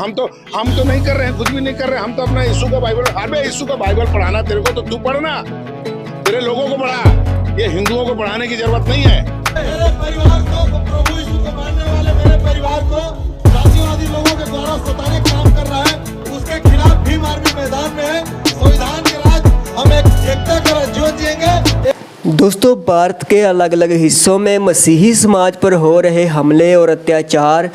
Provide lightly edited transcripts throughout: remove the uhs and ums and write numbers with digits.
हम तो नहीं कर रहे हैं, कुछ भी नहीं कर रहे हैं। हम तो अपना यीशु का बाइबल, अरे यीशु का बाइबल पढ़ाना तेरे को तो तू पढ़ना, तेरे लोगों को पढ़ा। ये हिंदुओं को पढ़ाने की जरूरत नहीं है। मेरे परिवार को, प्रभु यीशु को मानने वाले मेरे परिवार को जातिवादी लोगों के द्वारा सताने का काम कर रहा है, उसके खिलाफ भीम आर्मी मैदान में है। संविधान के राज हम एक एकता का जीवन जिएंगे। दोस्तों, भारत के अलग अलग हिस्सों में मसीही समाज पर हो रहे हमले और अत्याचार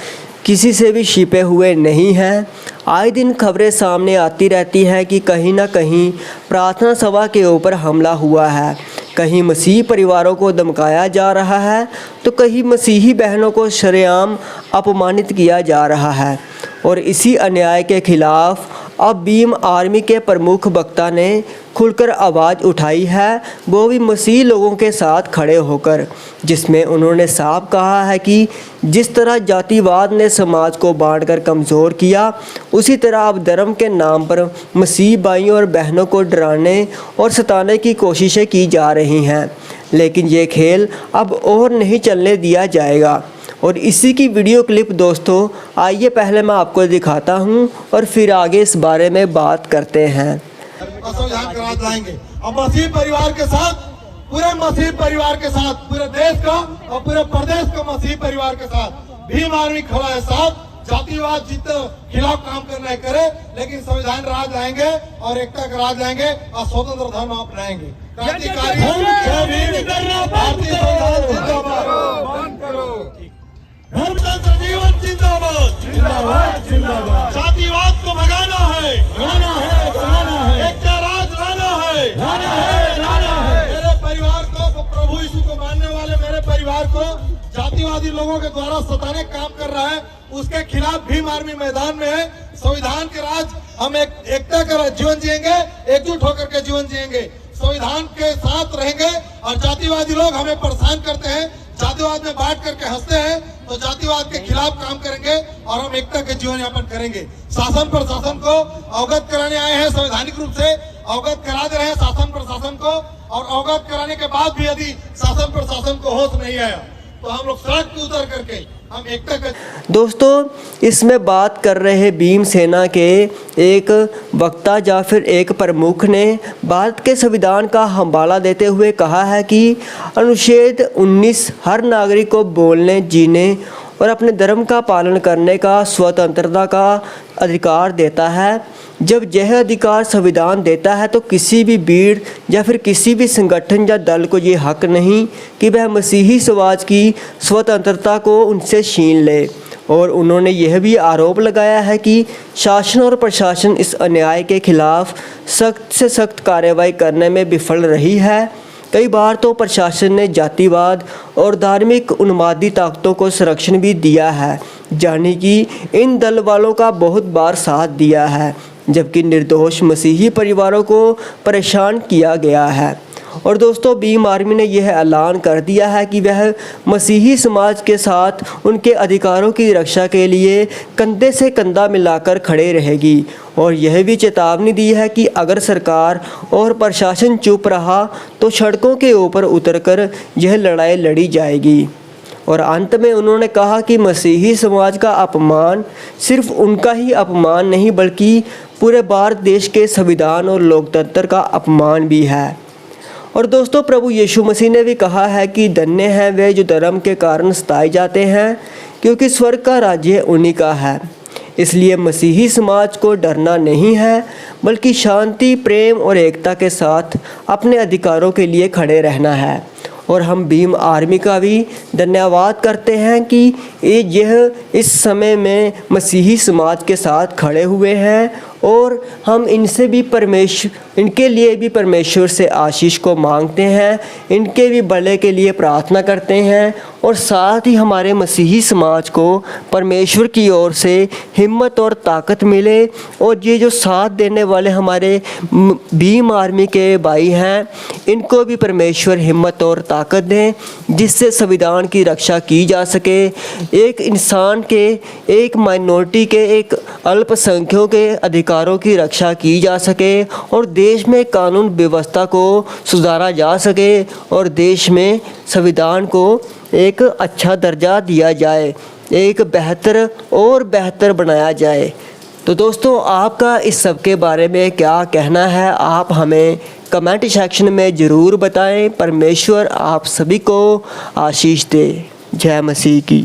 किसी से भी छिपे हुए नहीं हैं। आए दिन खबरें सामने आती रहती हैं कि कहीं ना कहीं प्रार्थना सभा के ऊपर हमला हुआ है, कहीं मसीही परिवारों को धमकाया जा रहा है तो कहीं मसीही बहनों को शरेआम अपमानित किया जा रहा है। और इसी अन्याय के खिलाफ अब भीम आर्मी के प्रमुख वक्ता ने खुलकर आवाज़ उठाई है, वो भी मसीही लोगों के साथ खड़े होकर, जिसमें उन्होंने साफ कहा है कि जिस तरह जातिवाद ने समाज को बांटकर कमज़ोर किया, उसी तरह अब धर्म के नाम पर मसीही भाइयों और बहनों को डराने और सताने की कोशिशें की जा रही हैं। लेकिन ये खेल अब और नहीं चलने दिया जाएगा। और इसी की वीडियो क्लिप दोस्तों आइए पहले मैं आपको दिखाता हूं और फिर आगे इस बारे में बात करते हैं। संविधान का राज लाएंगे और मसीही परिवार के साथ, पूरे मसीही परिवार के साथ, पूरे देश का और पूरे प्रदेश का मसीही परिवार के साथ भीम आर्मी खड़ा है साथ। जातिवाद जितने खिलाफ काम करना है करे, लेकिन संविधान राज लाएंगे और एकता का राज लाएंगे और स्वतंत्र धर्म अपनाएंगे। क्रांतिकारी भारतीय संविधान जिंदाबाद, धर्मतंत्र जीवन जिंदाबाद, जिंदाबाद जिंदाबाद। जातिवाद को भगाना है, भगाना है, भगाना है। एकता राज लाना है, लाना है, लाना है। मेरे परिवार को, प्रभु यीशु को मानने वाले मेरे परिवार को जातिवादी लोगों के द्वारा सताने का काम कर रहा है, उसके खिलाफ भीम आर्मी मैदान में है। संविधान के राज हम एकता का जीवन जिएंगे, एकजुट होकर के जीवन जिएंगे, संविधान के साथ रहेंगे। और जातिवादी लोग हमें परेशान करते हैं, जातिवाद में बांट करके हंसते हैं, तो जातिवाद के खिलाफ काम करेंगे और हम एकता के जीवन यापन करेंगे। शासन प्रशासन को अवगत कराने आए हैं, संवैधानिक रूप से अवगत करा दे रहे हैं शासन प्रशासन को। और अवगत कराने के बाद भी यदि शासन प्रशासन को होश नहीं आया तो हम लोग सड़क पे उतर करके हम एकता का। दोस्तों, इसमें बात कर रहे भीम सेना के एक वक्ता या फिर एक प्रमुख ने भारत के संविधान का हवाला देते हुए कहा है कि अनुच्छेद 19 हर नागरिक को बोलने, जीने और अपने धर्म का पालन करने का स्वतंत्रता का अधिकार देता है। जब यह अधिकार संविधान देता है तो किसी भी भीड़ या फिर किसी भी संगठन या दल को ये हक नहीं कि वह मसीही समाज की स्वतंत्रता को उनसे छीन ले। और उन्होंने यह भी आरोप लगाया है कि शासन और प्रशासन इस अन्याय के खिलाफ सख्त से सख्त कार्रवाई करने में विफल रही है। कई बार तो प्रशासन ने जातिवाद और धार्मिक उन्मादी ताकतों को संरक्षण भी दिया है, यानी कि इन दल वालों का बहुत बार साथ दिया है, जबकि निर्दोष मसीही परिवारों को परेशान किया गया है। और दोस्तों, भीम आर्मी ने यह ऐलान कर दिया है कि वह मसीही समाज के साथ उनके अधिकारों की रक्षा के लिए कंधे से कंधा मिलाकर खड़े रहेगी। और यह भी चेतावनी दी है कि अगर सरकार और प्रशासन चुप रहा तो सड़कों के ऊपर उतरकर यह लड़ाई लड़ी जाएगी। और अंत में उन्होंने कहा कि मसीही समाज का अपमान सिर्फ उनका ही अपमान नहीं बल्कि पूरे भारत देश के संविधान और लोकतंत्र का अपमान भी है। और दोस्तों, प्रभु यीशु मसीह ने भी कहा है कि धन्य हैं वे जो धर्म के कारण सताए जाते हैं, क्योंकि स्वर्ग का राज्य उन्हीं का है। इसलिए मसीही समाज को डरना नहीं है, बल्कि शांति, प्रेम और एकता के साथ अपने अधिकारों के लिए खड़े रहना है। और हम भीम आर्मी का भी धन्यवाद करते हैं कि यह इस समय में मसीही समाज के साथ खड़े हुए हैं। और हम इनके लिए भी परमेश्वर से आशीष को मांगते हैं, इनके भी भले के लिए प्रार्थना करते हैं। और साथ ही हमारे मसीही समाज को परमेश्वर की ओर से हिम्मत और ताकत मिले। और ये जो साथ देने वाले हमारे भीम आर्मी के भाई हैं, इनको भी परमेश्वर हिम्मत और ताकत दें, जिससे संविधान की रक्षा की जा सके, एक इंसान के, एक माइनॉरिटी के, एक अल्पसंख्यकों के अधिकारों की रक्षा की जा सके और देश में कानून व्यवस्था को सुधारा जा सके और देश में संविधान को एक अच्छा दर्जा दिया जाए, एक बेहतर और बेहतर बनाया जाए। तो दोस्तों आपका इस सब के बारे में क्या कहना है, आप हमें कमेंट सेक्शन में ज़रूर बताएं। परमेश्वर आप सभी को आशीष दे। जय मसीह की।